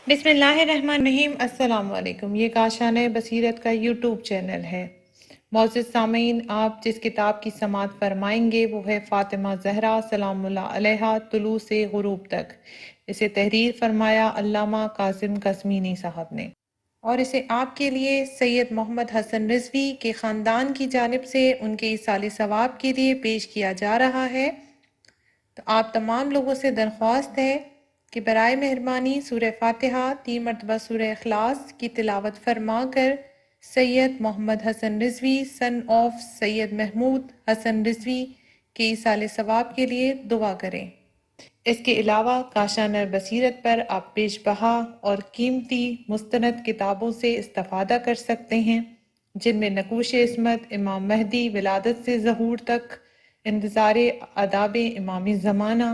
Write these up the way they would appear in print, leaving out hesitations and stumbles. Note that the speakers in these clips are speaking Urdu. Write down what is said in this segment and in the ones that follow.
بسم اللہ الرحمن الرحیم۔ السلام علیکم۔ یہ کاشان بصیرت کا یوٹیوب چینل ہے۔ معزز سامعین، آپ جس کتاب کی سماعت فرمائیں گے وہ ہے فاطمہ زہرا سلام اللہ علیہا، طلوع سے غروب تک۔ اسے تحریر فرمایا علامہ قاسم قزوینی صاحب نے، اور اسے آپ کے لیے سید محمد حسن رضوی کے خاندان کی جانب سے ان کے ایصال ثواب کے لیے پیش کیا جا رہا ہے۔ تو آپ تمام لوگوں سے درخواست ہے کہ برائے مہربانی سورہ فاتحہ 3 مرتبہ سورہ اخلاص کی تلاوت فرما کر سید محمد حسن رضوی سن آف سید محمود حسن رضوی کے ایصال ثواب کے لیے دعا کریں۔ اس کے علاوہ کاشانہ بصیرت پر آپ پیش بہا اور قیمتی مستند کتابوں سے استفادہ کر سکتے ہیں، جن میں نقوش عصمت، امام مہدی ولادت سے ظہور تک، انتظار آداب امام زمانہ،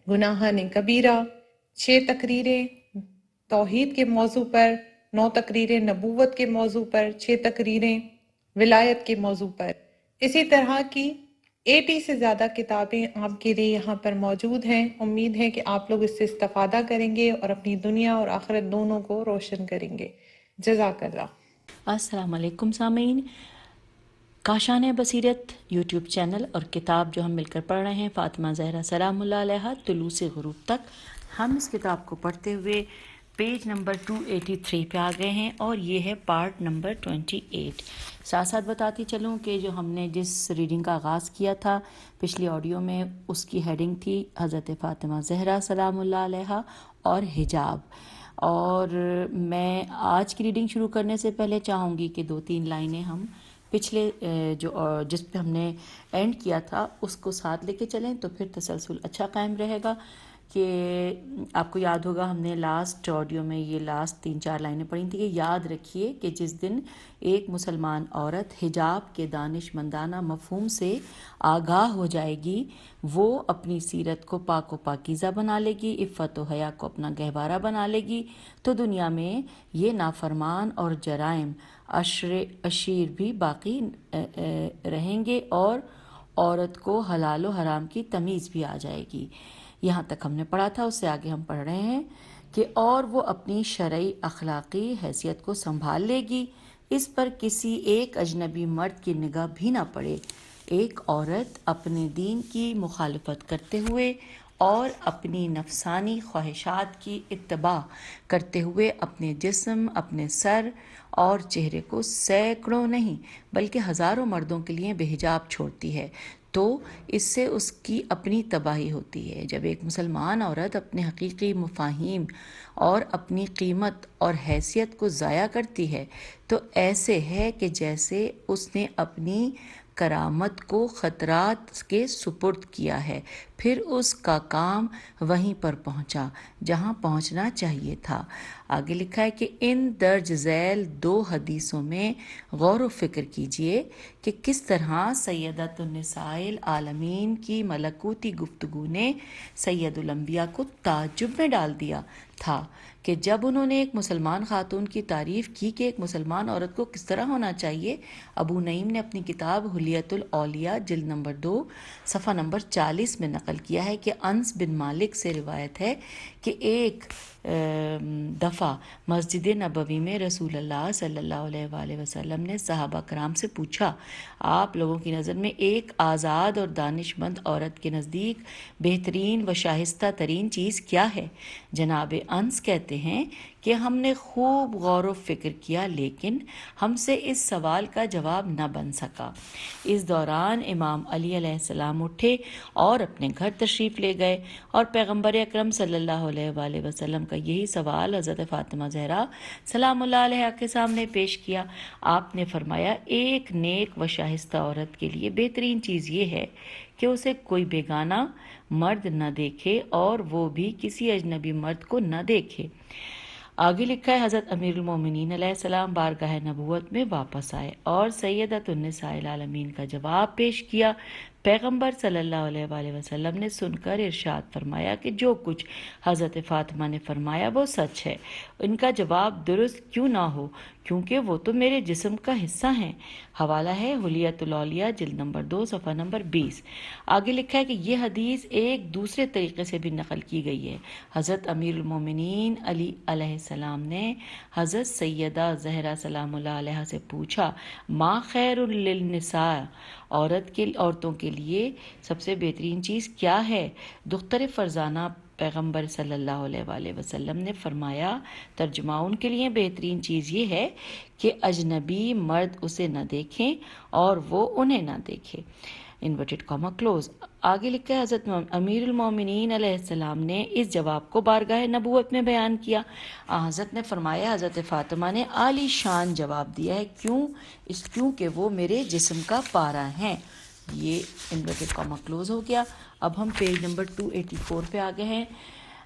گناہان کبیرہ، 6 تقریریں توحید کے موضوع پر، 9 تقریریں نبوت کے موضوع پر، 6 تقریریں ولایت کے موضوع پر۔ اسی طرح کی 80 سے زیادہ کتابیں آپ کے لیے یہاں پر موجود ہیں۔ امید ہے کہ آپ لوگ اس سے استفادہ کریں گے اور اپنی دنیا اور آخرت دونوں کو روشن کریں گے۔ جزاک اللہ۔ السلام علیکم سامعین، کاشان بصیرت یوٹیوب چینل اور کتاب جو ہم مل کر پڑھ رہے ہیں فاطمہ زہرا سلام اللہ علیہا طلوع سے غروب تک، ہم اس کتاب کو پڑھتے ہوئے پیج نمبر 283 پہ آ گئے ہیں اور یہ ہے پارٹ نمبر 28۔ ساتھ ساتھ بتاتی چلوں کہ جو ہم نے جس ریڈنگ کا آغاز کیا تھا پچھلی آڈیو میں، اس کی ہیڈنگ تھی حضرت فاطمہ زہرا سلام اللہ علیہا اور حجاب۔ اور میں آج کی ریڈنگ شروع کرنے سے پہلے چاہوں گی کہ 2-3 لائنیں ہم پچھلے جس پہ ہم نے اینڈ کیا تھا اس کو ساتھ لے کے چلیں، تو پھر تسلسل اچھا قائم رہے گا۔ کہ آپ کو یاد ہوگا ہم نے لاسٹ آڈیو میں یہ لاسٹ 3-4 لائنیں پڑھی تھیں کہ یاد رکھیے کہ جس دن ایک مسلمان عورت حجاب کے دانش مندانہ مفہوم سے آگاہ ہو جائے گی، وہ اپنی سیرت کو پاک و پاکیزہ بنا لے گی، عفت و حیا کو اپنا گہوارہ بنا لے گی، تو دنیا میں یہ نافرمان اور جرائم اشیر بھی باقی رہیں گے اور عورت کو حلال و حرام کی تمیز بھی آ جائے گی۔ یہاں تک ہم نے پڑھا تھا، اس سے آگے ہم پڑھ رہے ہیں کہ اور وہ اپنی شرعی اخلاقی حیثیت کو سنبھال لے گی، اس پر کسی ایک اجنبی مرد کی نگاہ بھی نہ پڑے۔ ایک عورت اپنے دین کی مخالفت کرتے ہوئے اور اپنی نفسانی خواہشات کی اتباع کرتے ہوئے اپنے جسم، اپنے سر اور چہرے کو سینکڑوں نہیں بلکہ ہزاروں مردوں کے لیے بے حجاب چھوڑتی ہے، تو اس سے اس کی اپنی تباہی ہوتی ہے۔ جب ایک مسلمان عورت اپنے حقیقی مفاہیم اور اپنی قیمت اور حیثیت کو ضائع کرتی ہے تو ایسے ہے کہ جیسے اس نے اپنی کرامت کو خطرات کے سپرد کیا ہے، پھر اس کا کام وہیں پر پہنچا جہاں پہنچنا چاہیے تھا۔ آگے لکھا ہے کہ ان درج ذیل 2 حدیثوں میں غور و فکر کیجئے کہ کس طرح سیدۃ النساء العالمین کی ملکوتی گفتگو نے سید الانبیاء کو تعجب میں ڈال دیا تھا کہ جب انہوں نے ایک مسلمان خاتون کی تعریف کی کہ ایک مسلمان عورت کو کس طرح ہونا چاہیے۔ ابو نعیم نے اپنی کتاب حلیۃ الاولیاء جلد نمبر 2 صفحہ نمبر 40 میں نقل کیا ہے کہ انس بن مالک سے روایت ہے کہ ایک دفعہ مسجد نبوی میں رسول اللہ صلی اللہ علیہ وآلہ وسلم نے صحابہ کرام سے پوچھا، آپ لوگوں کی نظر میں ایک آزاد اور دانش مند عورت کے نزدیک بہترین و شائستہ ترین چیز کیا ہے؟ جناب انس کہتے ہیں کہ ہم نے خوب غور و فکر کیا لیکن ہم سے اس سوال کا جواب نہ بن سکا۔ اس دوران امام علی علیہ السلام اٹھے اور اپنے گھر تشریف لے گئے اور پیغمبر اکرم صلی اللہ علیہ وآلہ وسلم کا یہی سوال حضرت فاطمہ زہرا سلام اللہ علیہا کے سامنے پیش کیا۔ آپ نے فرمایا، ایک نیک و شائستہ عورت کے لیے بہترین چیز یہ ہے کہ اسے کوئی بیگانہ مرد نہ دیکھے اور وہ بھی کسی اجنبی مرد کو نہ دیکھے۔ آگے لکھا ہے حضرت امیر المومنین علیہ السلام بارگاہ نبوت میں واپس آئے اور سیدۃ النساء العالمین کا جواب پیش کیا۔ پیغمبر صلی اللہ علیہ وآلہ وسلم نے سن کر ارشاد فرمایا کہ جو کچھ حضرت فاطمہ نے فرمایا وہ سچ ہے۔ ان کا جواب درست کیوں نہ ہو، کیونکہ وہ تو میرے جسم کا حصہ ہیں۔ حوالہ ہے حلیۃ الاولیاء جلد نمبر 2 صفحہ نمبر 20۔ آگے لکھا ہے کہ یہ حدیث ایک دوسرے طریقے سے بھی نقل کی گئی ہے۔ حضرت امیر المومنین علی علیہ السلام نے حضرت سیدہ زہرا سلام اللہ علیہ سے پوچھا، ما خیر للنساء، عورتوں کے لیے سب سے بہترین چیز کیا ہے؟ دختر فرزانہ پیغمبر صلی اللہ علیہ وآلہ وسلم نے فرمایا، ترجمہ ان کے لیے بہترین چیز یہ ہے کہ اجنبی مرد اسے نہ دیکھیں اور وہ انہیں نہ دیکھے، انورٹڈ کاما کلوز۔ آگے لکھا ہے حضرت امیر المومنین علیہ السلام نے اس جواب کو بارگاہ نبوت میں بیان کیا۔ حضرت نے فرمایا، حضرت فاطمہ نے عالی شان جواب دیا ہے، کیونکہ وہ میرے جسم کا پارہ ہیں۔ یہ انورٹڈ کاما کلوز ہو گیا۔ اب ہم پیج نمبر 284 پہ آگے ہیں۔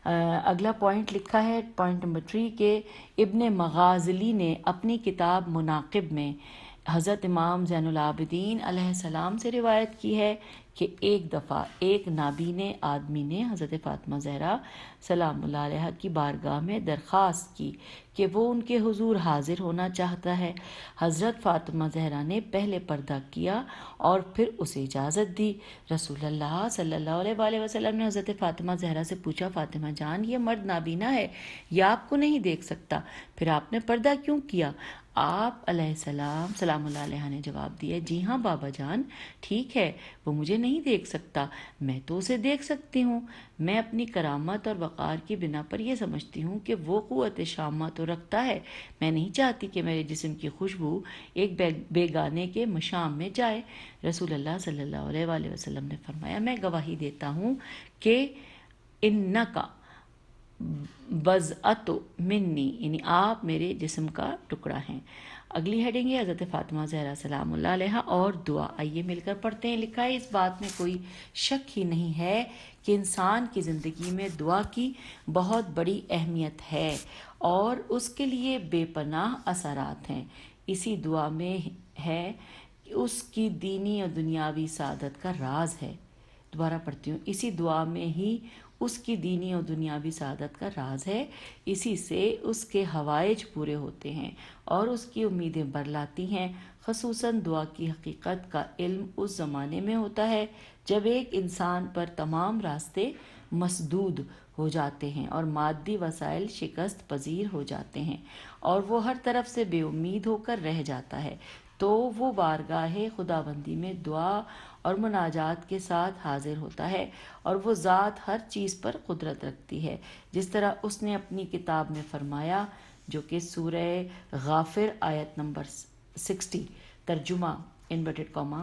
اگلا پوائنٹ لکھا ہے، پوائنٹ نمبر 3، کہ ابن مغازلی نے اپنی کتاب مناقب میں حضرت امام زین العابدین علیہ السلام سے روایت کی ہے کہ ایک دفعہ ایک نابینے آدمی نے حضرت فاطمہ زہرا سلام اللہ علیہ کی بارگاہ میں درخواست کی کہ وہ ان کے حضور حاضر ہونا چاہتا ہے۔ حضرت فاطمہ زہرا نے پہلے پردہ کیا اور پھر اسے اجازت دی۔ رسول اللہ صلی اللہ علیہ وآلہ وسلم نے حضرت فاطمہ زہرا سے پوچھا، فاطمہ جان، یہ مرد نابینا ہے، یہ آپ کو نہیں دیکھ سکتا، پھر آپ نے پردہ کیوں کیا؟ آپ علیہ السلام سلام اللہ علیہ نے جواب دیا، جی ہاں بابا جان، ٹھیک ہے، وہ مجھے نہیں دیکھ سکتا، میں تو اسے دیکھ سکتی ہوں۔ میں اپنی کرامت اور وقار کی بنا پر یہ سمجھتی ہوں کہ وہ قوت شامہ تو رکھتا ہے، میں نہیں چاہتی کہ میرے جسم کی خوشبو ایک بیگانے کے مشام میں جائے۔ رسول اللہ صلی اللہ علیہ وآلہ وسلم نے فرمایا، میں گواہی دیتا ہوں کہ انکا بضعۃ منی، یعنی آپ میرے جسم کا ٹکڑا ہیں۔ اگلی ہیڈنگ ہے حضرت فاطمہ زہرا سلام اللہ علیہ اور دعا۔ آئیے مل کر پڑھتے ہیں۔ لکھا ہے، اس بات میں کوئی شک ہی نہیں ہے کہ انسان کی زندگی میں دعا کی بہت بڑی اہمیت ہے اور اس کے لیے بے پناہ اثرات ہیں۔ اسی دعا میں ہے کہ اس کی دینی اور دنیاوی سعادت کا راز ہے۔ دوبارہ پڑھتی ہوں، اسی دعا میں ہی اس کی دینی اور دنیاوی سعادت کا راز ہے، اسی سے اس کے حوائج پورے ہوتے ہیں اور اس کی امیدیں برلاتی ہیں۔ خصوصاً دعا کی حقیقت کا علم اس زمانے میں ہوتا ہے جب ایک انسان پر تمام راستے مسدود ہو جاتے ہیں اور مادی وسائل شکست پذیر ہو جاتے ہیں اور وہ ہر طرف سے بے امید ہو کر رہ جاتا ہے، تو وہ بارگاہ خداوندی میں دعا اور مناجات کے ساتھ حاضر ہوتا ہے اور وہ ذات ہر چیز پر قدرت رکھتی ہے، جس طرح اس نے اپنی کتاب میں فرمایا، جو کہ سورہ غافر آیت نمبر 60، ترجمہ انورٹڈ کاما،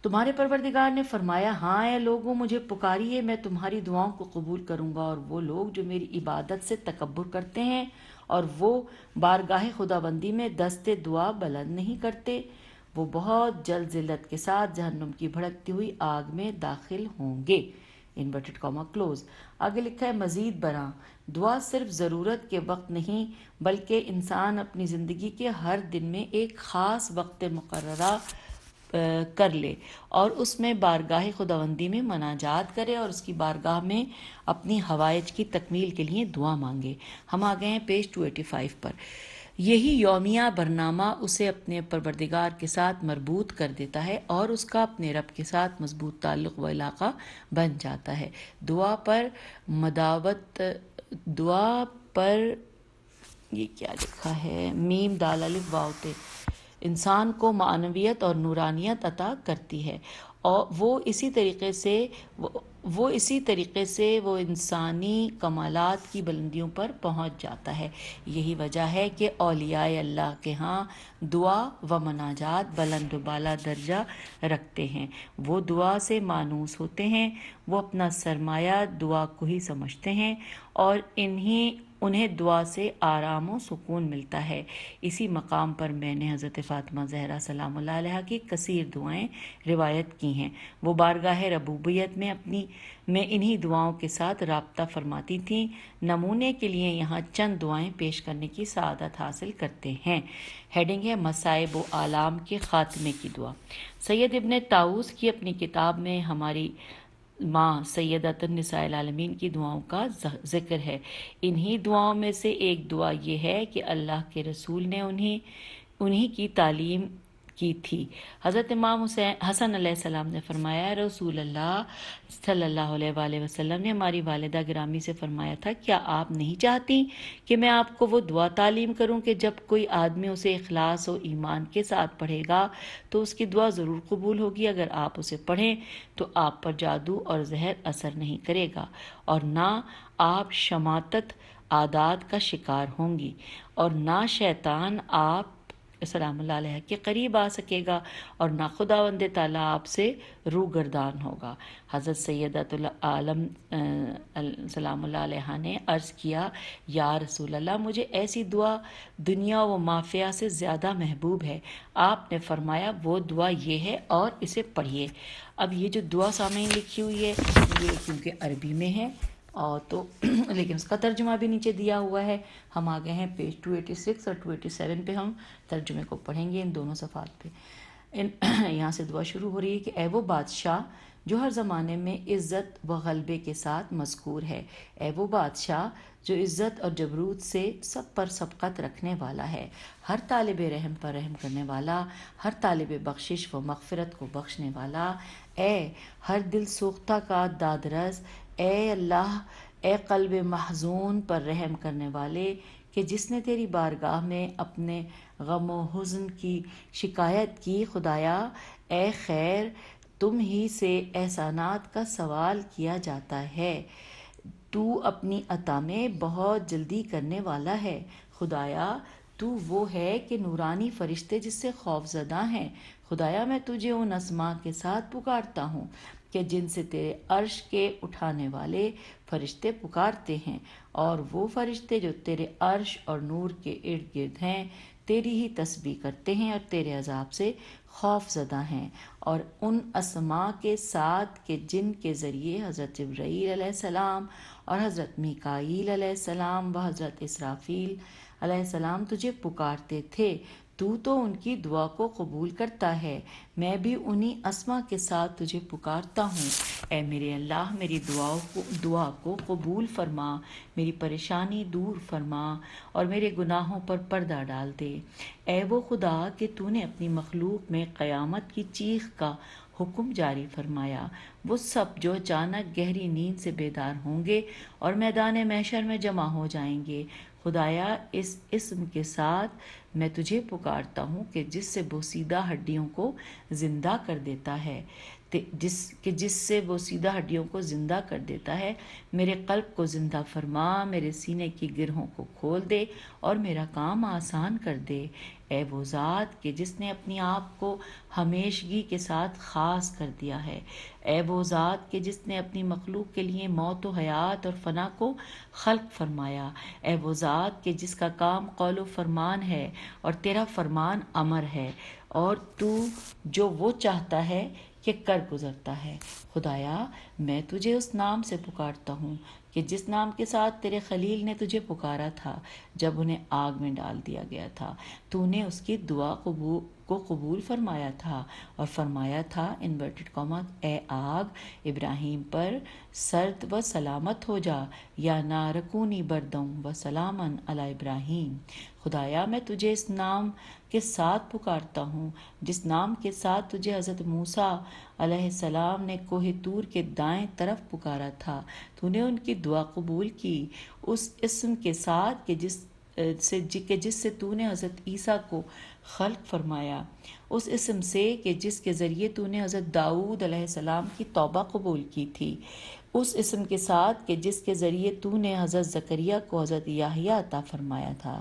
تمہارے پروردگار نے فرمایا، ہاں اے لوگوں، مجھے پکاریے، میں تمہاری دعاؤں کو قبول کروں گا، اور وہ لوگ جو میری عبادت سے تکبر کرتے ہیں اور وہ بارگاہ خداوندی میں دست دعا بلند نہیں کرتے، وہ بہت جلد ذلت کے ساتھ جہنم کی بھڑکتی ہوئی آگ میں داخل ہوں گے، انورٹڈ کاما کلوز۔ آگے لکھا ہے، مزید برآں دعا صرف ضرورت کے وقت نہیں بلکہ انسان اپنی زندگی کے ہر دن میں ایک خاص وقت مقررہ کر لے اور اس میں بارگاہ خداوندی میں مناجات کرے اور اس کی بارگاہ میں اپنی حوائج کی تکمیل کے لیے دعا مانگے۔ ہم آ گئے ہیں پیج 285 پر۔ یہی یومیہ برنامہ اسے اپنے پروردگار کے ساتھ مربوط کر دیتا ہے اور اس کا اپنے رب کے ساتھ مضبوط تعلق و علاقہ بن جاتا ہے۔ دعا پر مداوت، دعا پر، یہ کیا لکھا ہے، میم دال الف واو تے، انسان کو معنویت اور نورانیت عطا کرتی ہے اور وہ اسی طریقے سے وہ انسانی کمالات کی بلندیوں پر پہنچ جاتا ہے۔ یہی وجہ ہے کہ اولیاء اللہ کے ہاں دعا و مناجات بلند و بالا درجہ رکھتے ہیں۔ وہ دعا سے مانوس ہوتے ہیں، وہ اپنا سرمایہ دعا کو ہی سمجھتے ہیں اور انہی انہیں دعا سے آرام و سکون ملتا ہے۔ اسی مقام پر میں نے حضرت فاطمہ زہرا سلام اللہ علیہ کی کثیر دعائیں روایت کی ہیں۔ وہ بارگاہ ربوبیت میں انہی دعاؤں کے ساتھ رابطہ فرماتی تھیں۔ نمونے کے لیے یہاں چند دعائیں پیش کرنے کی سعادت حاصل کرتے ہیں۔ ہیڈنگ ہے مصائب و آلام کے خاتمے کی دعا۔ سید ابن طاؤس کی اپنی کتاب میں ہماری ماں سیدۃ النساء العالمین کی دعاؤں کا ذکر ہے۔ انہی دعاؤں میں سے ایک دعا یہ ہے کہ اللہ کے رسول نے انہی کی تعلیم کی تھی۔ حضرت امام حسن علیہ السلام نے فرمایا، رسول اللہ صلی اللہ علیہ وآلہ وسلم نے ہماری والدہ گرامی سے فرمایا تھا، کیا آپ نہیں چاہتی کہ میں آپ کو وہ دعا تعلیم کروں کہ جب کوئی آدمی اسے اخلاص و ایمان کے ساتھ پڑھے گا تو اس کی دعا ضرور قبول ہوگی۔ اگر آپ اسے پڑھیں تو آپ پر جادو اور زہر اثر نہیں کرے گا، اور نہ آپ شماتت عادات کا شکار ہوں گی، اور نہ شیطان آپ سلام اللہ علیہ کے قریب آ سکے گا، اور نہ خداوند تعالیٰ آپ سے روگردان ہوگا۔ حضرت سیدۃ العالم سلام اللہ علیہ نے عرض کیا، یا رسول اللہ، مجھے ایسی دعا دنیا و مافیہ سے زیادہ محبوب ہے۔ آپ نے فرمایا وہ دعا یہ ہے اور اسے پڑھیے۔ اب یہ جو دعا سامعین لکھی ہوئی ہے یہ کیونکہ عربی میں ہے اور تو لیکن اس کا ترجمہ بھی نیچے دیا ہوا ہے۔ ہم آگئے ہیں پیج 286 اور 287 پہ، ہم ترجمے کو پڑھیں گے ان دونوں صفحات پہ۔ یہاں سے دعا شروع ہو رہی ہے کہ اے وہ بادشاہ جو ہر زمانے میں عزت و غلبے کے ساتھ مذکور ہے، اے وہ بادشاہ جو عزت اور جبروت سے سب پر سبقت رکھنے والا ہے، ہر طالب رحم پر رحم کرنے والا، ہر طالب بخشش و مغفرت کو بخشنے والا، اے ہر دل سوختہ کا دادرس، اے اللہ، اے قلب محزون پر رحم کرنے والے کہ جس نے تیری بارگاہ میں اپنے غم و حزن کی شکایت کی، خدایا اے خیر تم ہی سے احسانات کا سوال کیا جاتا ہے، تو اپنی عطا میں بہت جلدی کرنے والا ہے، خدایا تو وہ ہے کہ نورانی فرشتے جس سے خوف زدہ ہیں، خدایا میں تجھے ان اسماء کے ساتھ پکارتا ہوں کہ جن سے تیرے عرش کے اٹھانے والے فرشتے پکارتے ہیں، اور وہ فرشتے جو تیرے عرش اور نور کے ارد گرد ہیں تیری ہی تسبیح کرتے ہیں اور تیرے عذاب سے خوف زدہ ہیں، اور ان اسماء کے ساتھ کہ جن کے ذریعے حضرت جبرائیل علیہ السلام اور حضرت میکائیل علیہ السلام و حضرت اسرافیل علیہ السلام تجھے پکارتے تھے، تو ان کی دعا کو قبول کرتا ہے، میں بھی انہی اسماء کے ساتھ تجھے پکارتا ہوں، اے میرے اللہ میری دعا کو قبول فرما، میری پریشانی دور فرما اور میرے گناہوں پر پردہ ڈال دے، اے وہ خدا کہ تو نے اپنی مخلوق میں قیامت کی چیخ کا حکم جاری فرمایا، وہ سب جو اچانک گہری نیند سے بیدار ہوں گے اور میدان محشر میں جمع ہو جائیں گے، خدایا اس اسم کے ساتھ میں تجھے پکارتا ہوں کہ جس سے بوسیدہ ہڈیوں کو زندہ کر دیتا ہے، جس سے بوسیدہ ہڈیوں کو زندہ کر دیتا ہے، میرے قلب کو زندہ فرما، میرے سینے کی گرہوں کو کھول دے اور میرا کام آسان کر دے، اے وہ ذات کہ جس نے اپنی آپ کو ہمیشگی کے ساتھ خاص کر دیا ہے، اے وہ ذات کہ جس نے اپنی مخلوق کے لیے موت و حیات اور فنا کو خلق فرمایا، اے وہ ذات کہ جس کا کام قول و فرمان ہے اور تیرا فرمان امر ہے، اور تو جو وہ چاہتا ہے کہ کر گزرتا ہے، خدایا میں تجھے اس نام سے پکارتا ہوں کہ جس نام کے ساتھ تیرے خلیل نے تجھے پکارا تھا جب انہیں آگ میں ڈال دیا گیا تھا، تو نے اس کی دعا کو قبول فرمایا تھا اور فرمایا تھا انورٹڈ کاما، اے آگ ابراہیم پر سرد و سلامت ہو جا، یا نارکونی بردوں و سلامن علی ابراہیم، خدایا میں تجھے اس نام کے ساتھ پکارتا ہوں جس نام کے ساتھ تجھے حضرت موسیٰ علیہ السلام نے کوہ طور کے دائیں طرف پکارا تھا، تو نے ان کی دعا قبول کی، اس اسم کے ساتھ کہ جس سے تو نے حضرت عیسیٰ کو خلق فرمایا، اس اسم سے کہ جس کے ذریعے تو نے حضرت داؤد علیہ السلام کی توبہ قبول کی تھی، اس اسم کے ساتھ کہ جس کے ذریعے تو نے حضرت زکریا کو حضرت یحییٰ عطا فرمایا تھا،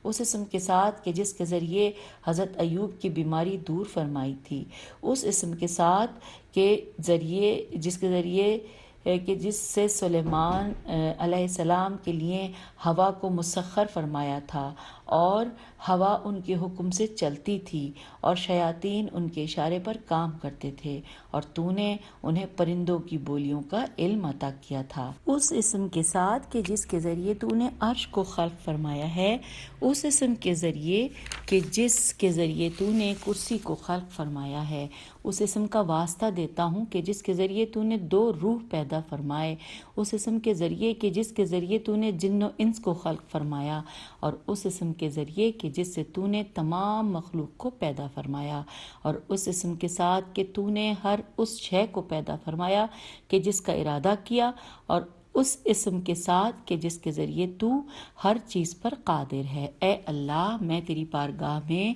اس اسم کے ساتھ کہ جس کے ذریعے حضرت ایوب کی بیماری دور فرمائی تھی، اس اسم کے ساتھ کہ جس کے ذریعے کہ جس سے سلیمان علیہ السلام کے لیے ہوا کو مسخر فرمایا تھا اور ہوا ان کے حکم سے چلتی تھی اور شیاطین ان کے اشارے پر کام کرتے تھے، اور تو نے انہیں پرندوں کی بولیوں کا علم عطا کیا تھا۔ اس اسم کے ساتھ کہ جس کے ذریعے تو نے عرش کو خلق فرمایا ہے، اس اسم کے ذریعے کہ جس کے ذریعے تو نے کرسی کو خلق فرمایا ہے، اس اسم کا واسطہ دیتا ہوں کہ جس کے ذریعے تو نے 2 روح پیدا فرمائے، اس اسم کے ذریعے کہ جس کے ذریعے تو نے جن و انس کو خلق فرمایا، اور اس اسم کے ذریعے کہ جس سے تو نے تمام مخلوق کو پیدا فرمایا، اور اس اسم کے ساتھ کہ تو نے ہر اس شے کو پیدا فرمایا کہ جس کا ارادہ کیا، اور اس اسم کے ساتھ کہ جس کے ذریعے تو ہر چیز پر قادر ہے۔ اے اللہ، میں تیری بارگاہ میں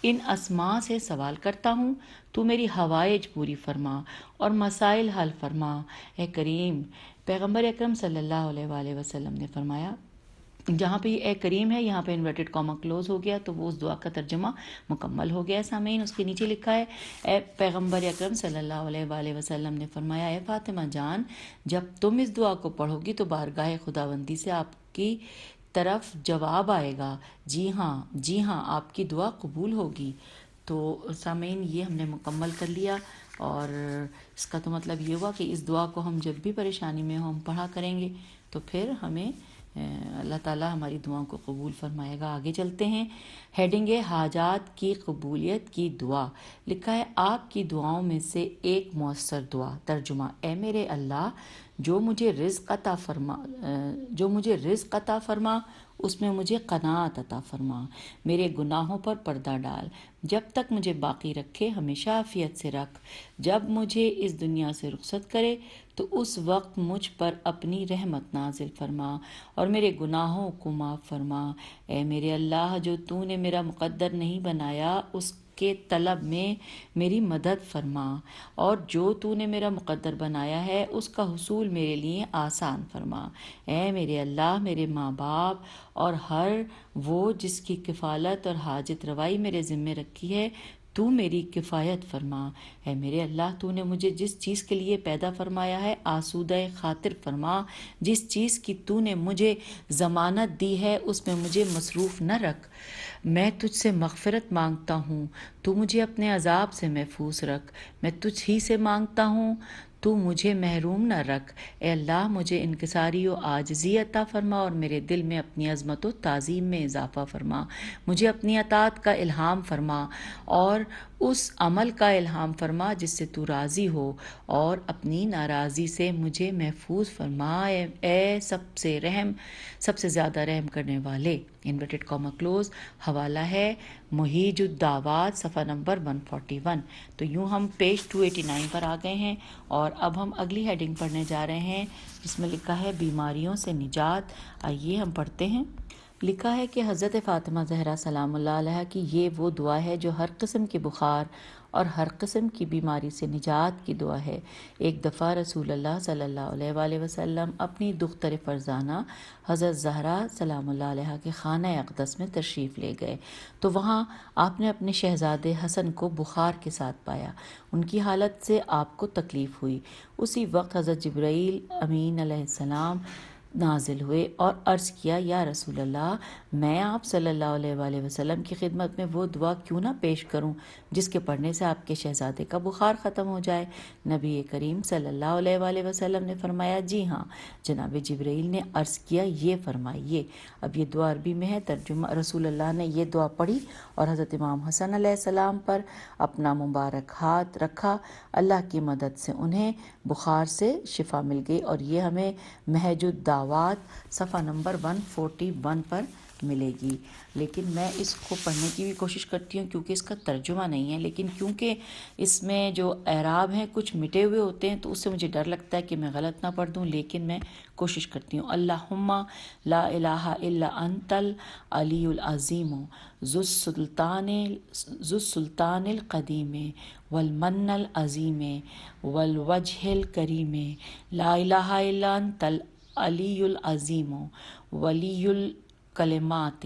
ان اسماء سے سوال کرتا ہوں، تو میری حوائج پوری فرما اور مسائل حل فرما۔ اے کریم، پیغمبر اکرم صلی اللہ علیہ وآلہ وسلم نے فرمایا، جہاں پہ یہ اے کریم ہے یہاں پہ انورٹڈ کاما کلوز ہو گیا تو وہ اس دعا کا ترجمہ مکمل ہو گیا۔ سامعین، اس کے نیچے لکھا ہے، اے پیغمبر اکرم صلی اللہ علیہ وآلہ وسلم نے فرمایا، اے فاطمہ جان، جب تم اس دعا کو پڑھو گی تو بارگاہ خداوندی سے آپ کی طرف جواب آئے گا، جی ہاں جی ہاں، آپ کی دعا قبول ہوگی۔ تو سامعین، یہ ہم نے مکمل کر لیا، اور اس کا تو مطلب یہ ہوا کہ اس دعا کو ہم جب بھی پریشانی میں ہم پڑھا کریں گے تو پھر ہمیں اللہ تعالیٰ ہماری دعاؤں کو قبول فرمائے گا۔ آگے چلتے ہیں۔ ہیڈنگ ہے حاجات کی قبولیت کی دعا۔ لکھا ہے، آپ کی دعاؤں میں سے ایک مؤثر دعا۔ ترجمہ، اے میرے اللہ، جو مجھے رزق عطا فرما اس میں مجھے قناعت عطا فرما، میرے گناہوں پر پردہ ڈال، جب تک مجھے باقی رکھے ہمیشہ عافیت سے رکھ، جب مجھے اس دنیا سے رخصت کرے تو اس وقت مجھ پر اپنی رحمت نازل فرما اور میرے گناہوں کو معاف فرما۔ اے میرے اللہ، جو تو نے میرا مقدر نہیں بنایا اس کے طلب میں میری مدد فرما، اور جو تو نے میرا مقدر بنایا ہے اس کا حصول میرے لیے آسان فرما۔ اے میرے اللہ، میرے ماں باپ اور ہر وہ جس کی کفالت اور حاجت روائی میرے ذمے رکھی ہے، تو میری کفایت فرما۔ اے میرے اللہ، تو نے مجھے جس چیز کے لیے پیدا فرمایا ہے آسودہ خاطر فرما، جس چیز کی تو نے مجھے ضمانت دی ہے اس میں مجھے مصروف نہ رکھ۔ میں تجھ سے مغفرت مانگتا ہوں، تو مجھے اپنے عذاب سے محفوظ رکھ۔ میں تجھ ہی سے مانگتا ہوں، تو مجھے محروم نہ رکھ۔ اے اللہ، مجھے انکساری و عاجزی عطا فرما اور میرے دل میں اپنی عظمت و تعظیم میں اضافہ فرما۔ مجھے اپنی اطاعت کا الہام فرما اور اس عمل کا الہام فرما جس سے تو راضی ہو، اور اپنی ناراضی سے مجھے محفوظ فرما۔ اے سب سے زیادہ رحم کرنے والے۔ Inverted comma close. حوالہ ہے محیج الدعوات، صفحہ نمبر 141۔ تو یوں ہم پیج 289 پر آ گئے ہیں، اور اب ہم اگلی ہیڈنگ پڑھنے جا رہے ہیں جس میں لکھا ہے بیماریوں سے نجات۔ آئیے ہم پڑھتے ہیں۔ لکھا ہے کہ حضرت فاطمہ زہرا سلام اللہ علیہ کی یہ وہ دعا ہے جو ہر قسم کے بخار اور ہر قسم کی بیماری سے نجات کی دعا ہے۔ ایک دفعہ رسول اللہ صلی اللہ علیہ وآلہ وسلم اپنی دختر فرزانہ حضرت زہرا سلام اللہ علیہ کے خانہ اقدس میں تشریف لے گئے تو وہاں آپ نے اپنے شہزادے حسن کو بخار کے ساتھ پایا۔ ان کی حالت سے آپ کو تکلیف ہوئی۔ اسی وقت حضرت جبرائیل امین علیہ السلام نازل ہوئے اور عرض کیا، یا رسول اللہ، میں آپ صلی اللہ علیہ وآلہ وسلم کی خدمت میں وہ دعا کیوں نہ پیش کروں جس کے پڑھنے سے آپ کے شہزادے کا بخار ختم ہو جائے؟ نبی کریم صلی اللہ علیہ وآلہ وسلم نے فرمایا، جی ہاں۔ جناب جبرائیل نے عرض کیا، یہ فرمائیے۔ اب یہ دعا عربی میں ہے۔ ترجمہ، رسول اللہ نے یہ دعا پڑھی اور حضرت امام حسن علیہ السلام پر اپنا مبارک ہاتھ رکھا۔ اللہ کی مدد سے انہیں بخار سے شفا مل گئی، اور یہ ہمیں محج الدعوات صفحہ نمبر 141 پر ملے گی۔ لیکن میں اس کو پڑھنے کی بھی کوشش کرتی ہوں کیونکہ اس کا ترجمہ نہیں ہے، لیکن کیونکہ اس میں جو اعراب ہیں کچھ مٹے ہوئے ہوتے ہیں تو اس سے مجھے ڈر لگتا ہے کہ میں غلط نہ پڑھ دوں، لیکن میں کوشش کرتی ہوں۔ اللہم لا الہ الا انت العلی العظیم ذو السلطان القدیم والمن العظیم والوجہ الکریم، لا الہ الا انت العلی العظیم ولی الکلمات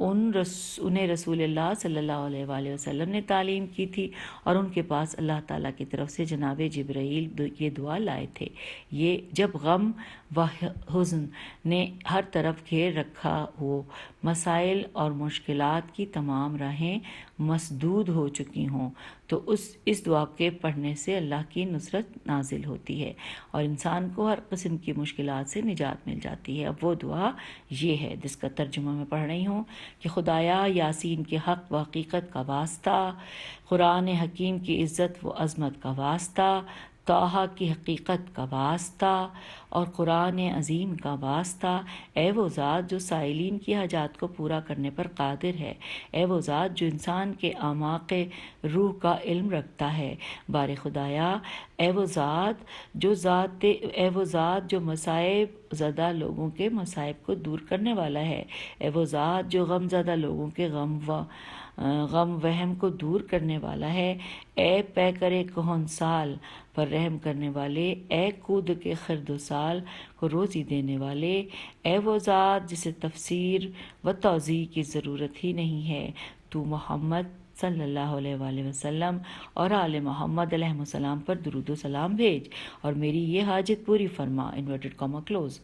انہیں رسول اللہ صلی اللہ علیہ وآلہ وسلم نے تعلیم کی تھی اور ان کے پاس اللہ تعالیٰ کی طرف سے جناب جبرائیل یہ دعا لائے تھے۔ یہ جب غم و حزن نے ہر طرف گھیر رکھا ہو، مسائل اور مشکلات کی تمام راہیں مسدود ہو چکی ہوں، تو اس دعا کے پڑھنے سے اللہ کی نصرت نازل ہوتی ہے اور انسان کو ہر قسم کی مشکلات سے نجات مل جاتی ہے۔ اب وہ دعا یہ ہے جس کا ترجمہ میں پڑھ رہی ہوں کہ خدایا یاسین کے حق و حقیقت کا واسطہ، قرآن حکیم کی عزت و عظمت کا واسطہ، طٰہٰ کی حقیقت کا واسطہ اور قرآن عظیم کا واسطہ، اے وہ ذات جو سائلین کی حاجات کو پورا کرنے پر قادر ہے، اے وہ ذات جو انسان کے اعماق روح کا علم رکھتا ہے، بار خدایا اے وہ ذات جو مصائب زدہ لوگوں کے مصائب کو دور کرنے والا ہے، اے وہ ذات جو غم زدہ لوگوں کے غم وہم کو دور کرنے والا ہے، اے پیکر کہن سال پر رحم کرنے والے، اے کود کے خرد و سال کو روزی دینے والے، اے وہ ذات جسے تفسیر و توضیح کی ضرورت ہی نہیں ہے، تو محمد صلی اللہ علیہ وآلہ وسلم اور آل محمد علیہ السلام پر درود و سلام بھیج اور میری یہ حاجت پوری فرما، انورٹڈ کاما کلوز۔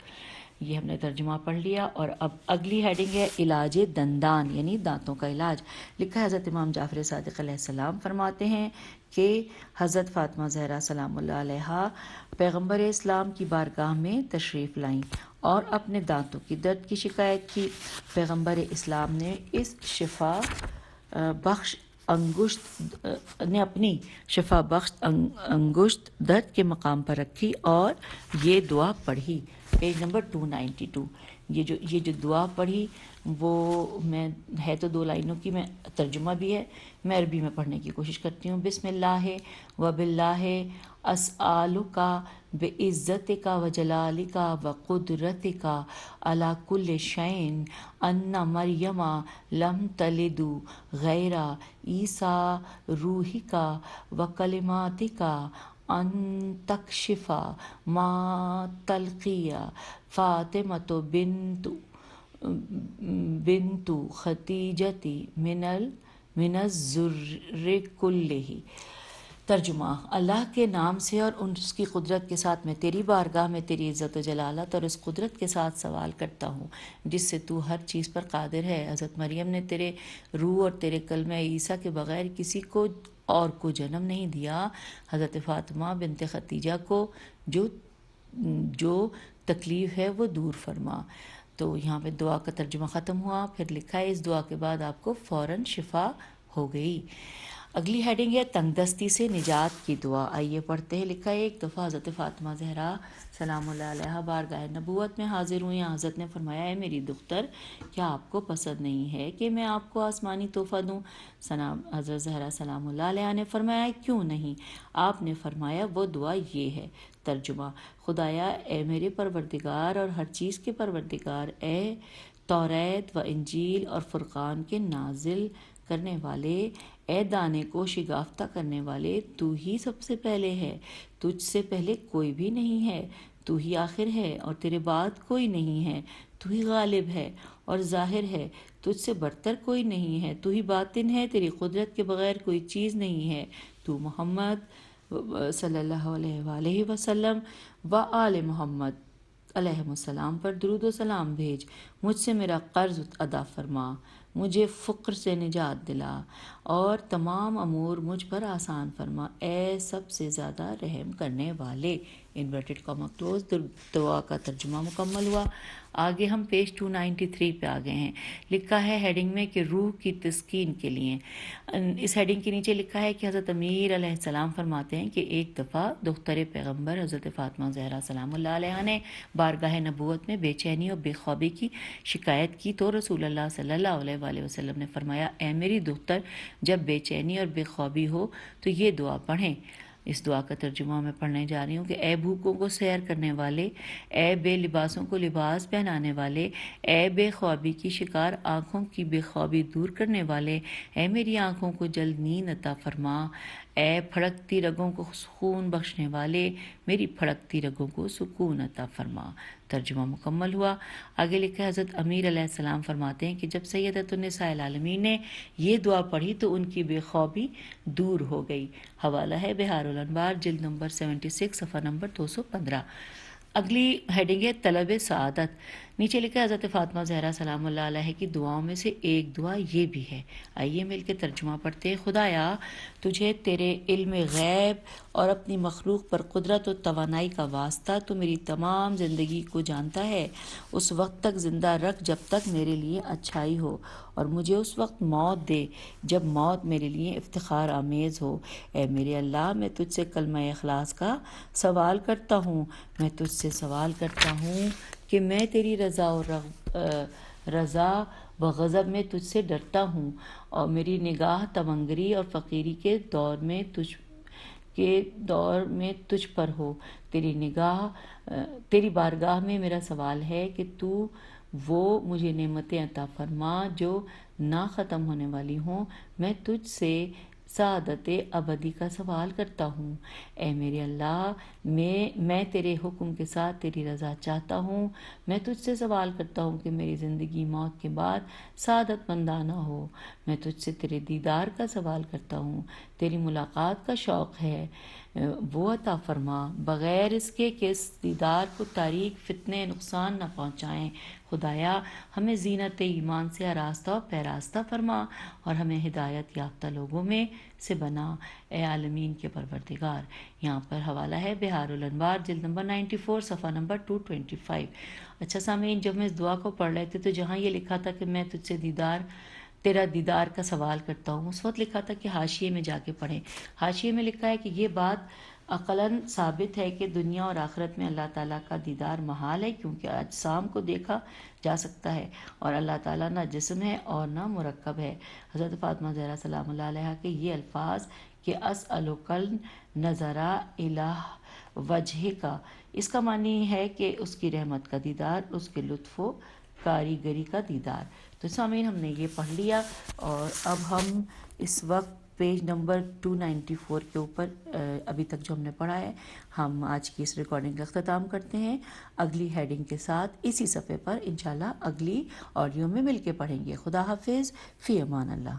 یہ ہم نے ترجمہ پڑھ لیا اور اب اگلی ہیڈنگ ہے علاج دندان یعنی دانتوں کا علاج۔ لکھا ہے حضرت امام جعفر صادق علیہ السلام فرماتے ہیں کہ حضرت فاطمہ زہرا سلام اللہ علیہا پیغمبر اسلام کی بارگاہ میں تشریف لائیں اور اپنے دانتوں کی درد کی شکایت کی۔ پیغمبر اسلام نے اپنی شفا بخش انگشت درد کے مقام پر رکھی اور یہ دعا پڑھی۔ Page number 292۔ یہ جو دعا پڑھی وہ ہے تو 2 لائنوں کی، میں ترجمہ بھی ہے، میں عربی میں پڑھنے کی کوشش کرتی ہوں۔ بسم اللہ و باللہ اسألک بعزتک و جلالک و قدرتک علی کل شیء ان مریم لم تلد غیر عیسیٰ روحک و کلماتک ان تکشف ما تلقی فاطمۃ بنت خدیجہ من الضر کلہ۔ ترجمہ: اللہ کے نام سے اور اس کی قدرت کے ساتھ میں تیری بارگاہ میں تیری عزت و جلالت اور اس قدرت کے ساتھ سوال کرتا ہوں جس سے تو ہر چیز پر قادر ہے۔ حضرت مریم نے تیرے روح اور تیرے کلمہ عیسیٰ کے بغیر کسی کو اور کو جنم نہیں دیا۔ حضرت فاطمہ بنت خدیجہ کو جو تکلیف ہے وہ دور فرما۔ تو یہاں پہ دعا کا ترجمہ ختم ہوا۔ پھر لکھا ہے اس دعا کے بعد آپ کو فوراً شفا ہو گئی۔ اگلی ہیڈنگ ہے تنگ دستی سے نجات کی دعا۔ آئیے پڑھتے ہیں۔ لکھا ہے ایک دفعہ حضرت فاطمہ زہرا سلام اللہ علیہا بارگاہ نبوت میں حاضر ہوئیں۔ حضرت نے فرمایا ہے میری دختر، کیا آپ کو پسند نہیں ہے کہ میں آپ کو آسمانی تحفہ دوں؟ حضرت زہرا سلام اللہ علیہا نے فرمایا کیوں نہیں؟ آپ نے فرمایا وہ دعا یہ ہے۔ ترجمہ: خدایا اے میرے پروردگار اور ہر چیز کے پروردگار، اے توریت و انجیل اور فرقان کے نازل کرنے والے، اے دانے کو شگافتہ کرنے والے، تو ہی سب سے پہلے ہے، تجھ سے پہلے کوئی بھی نہیں ہے، تو ہی آخر ہے اور تیرے بعد کوئی نہیں ہے، تو ہی غالب ہے اور ظاہر ہے، تجھ سے برتر کوئی نہیں ہے، تو ہی باطن ہے، تیری قدرت کے بغیر کوئی چیز نہیں ہے، تو محمد صلی اللہ علیہ وآلہ وسلم و آل محمد علیہ السلام پر درود و سلام بھیج، مجھ سے میرا قرض ادا فرما، مجھے فقر سے نجات دلا اور تمام امور مجھ پر آسان فرما، اے سب سے زیادہ رحم کرنے والے۔ Inverted comma close. دعا کا ترجمہ مکمل ہوا۔ آگے ہم پیج 293 پہ آ گئے ہیں۔ لکھا ہے ہیڈنگ میں کہ روح کی تسکین کے لیے۔ اس ہیڈنگ کے نیچے لکھا ہے کہ حضرت امیر علیہ السلام فرماتے ہیں کہ ایک دفعہ دختر پیغمبر حضرت فاطمہ زہرا سلام اللہ علیہا نے بارگاہ نبوت میں بے چینی اور بے خوابی کی شکایت کی تو رسول اللہ صلی اللہ علیہ وآلہ وسلم نے فرمایا اے میری دختر، جب بے چینی اور بے خوابی ہو تو یہ دعا پڑھیں۔ اس دعا کا ترجمہ میں پڑھنے جا رہی ہوں کہ اے بھوکوں کو سیر کرنے والے، اے بے لباسوں کو لباس پہنانے والے، اے بے خوابی کی شکار آنکھوں کی بے خوابی دور کرنے والے، اے میری آنکھوں کو جلد نیند عطا فرما، اے پھڑکتی رگوں کو سکون بخشنے والے، میری پھڑکتی رگوں کو سکون عطا فرما۔ ترجمہ مکمل ہوا۔ آگے لکھا حضرت امیر علیہ السلام فرماتے ہیں کہ جب سیدۃ النساء العالمین نے یہ دعا پڑھی تو ان کی بے خوابی دور ہو گئی۔ حوالہ ہے بہار الانوار، جلد نمبر 76، صفحہ نمبر 215۔ اگلی ہیڈنگ ہے طلب سعادت۔ نیچے لکھا حضرت فاطمہ زہرا سلام اللہ علیہ کی دعاؤں میں سے ایک دعا یہ بھی ہے، آئیے مل کے ترجمہ پڑھتے ہیں۔ خدایا تجھے تیرے علم غیب اور اپنی مخلوق پر قدرت و توانائی کا واسطہ، تو میری تمام زندگی کو جانتا ہے، اس وقت تک زندہ رکھ جب تک میرے لیے اچھائی ہو، اور مجھے اس وقت موت دے جب موت میرے لیے افتخار آمیز ہو۔ اے میرے اللہ، میں تجھ سے کلمہ اخلاص کا سوال کرتا ہوں، میں تجھ سے سوال کرتا ہوں کہ میں تیری رضا و غضب میں تجھ سے ڈرتا ہوں، اور میری نگاہ تمنگری اور فقیری کے دور میں تجھ پر ہو۔ تیری بارگاہ میں میرا سوال ہے کہ تو وہ مجھے نعمتیں عطا فرما جو نہ ختم ہونے والی ہوں۔ میں تجھ سے سعادت ابدی کا سوال کرتا ہوں۔ اے میرے اللہ، میں تیرے حکم کے ساتھ تیری رضا چاہتا ہوں۔ میں تجھ سے سوال کرتا ہوں کہ میری زندگی موت کے بعد سعادت مندانہ ہو۔ میں تجھ سے تیرے دیدار کا سوال کرتا ہوں، تیری ملاقات کا شوق ہے، وہ عطا فرما، بغیر اس کے کہ اس دیدار کو تاریک فتنے نقصان نہ پہنچائیں۔ خدایا ہمیں زینت ایمان سے آراستہ و پیراستہ فرما، اور ہمیں ہدایت یافتہ لوگوں میں سے بنا، اے عالمین کے پروردگار۔ یہاں پر حوالہ ہے بہار الانوار، جلد نمبر 94، صفحہ نمبر 225۔ اچھا سامعین، جب میں اس دعا کو پڑھ رہے تھے تو جہاں یہ لکھا تھا کہ میں تجھ سے تیرا دیدار کا سوال کرتا ہوں، اس وقت لکھا تھا کہ حاشیے میں جا کے پڑھیں۔ حاشیے میں لکھا ہے کہ یہ بات عقلاً ثابت ہے کہ دنیا اور آخرت میں اللہ تعالیٰ کا دیدار محال ہے، کیونکہ اجسام کو دیکھا جا سکتا ہے، اور اللہ تعالیٰ نہ جسم ہے اور نہ مرکب ہے۔ حضرت فاطمہ زہرا سلام اللہ علیہ کے یہ الفاظ کہ اسألکل نظرہ الہ وجہ کا، اس کا معنی ہے کہ اس کی رحمت کا دیدار، اس کے لطف و کاریگری کا دیدار۔ تو سامعین، ہم نے یہ پڑھ لیا، اور اب ہم اس وقت پیج نمبر 294 کے اوپر ابھی تک جو ہم نے پڑھا ہے، ہم آج کی اس ریکارڈنگ کا اختتام کرتے ہیں اگلی ہیڈنگ کے ساتھ۔ اسی صفحے پر انشاءاللہ اگلی آڈیو میں مل کے پڑھیں گے۔ خدا حافظ، فی امان اللہ۔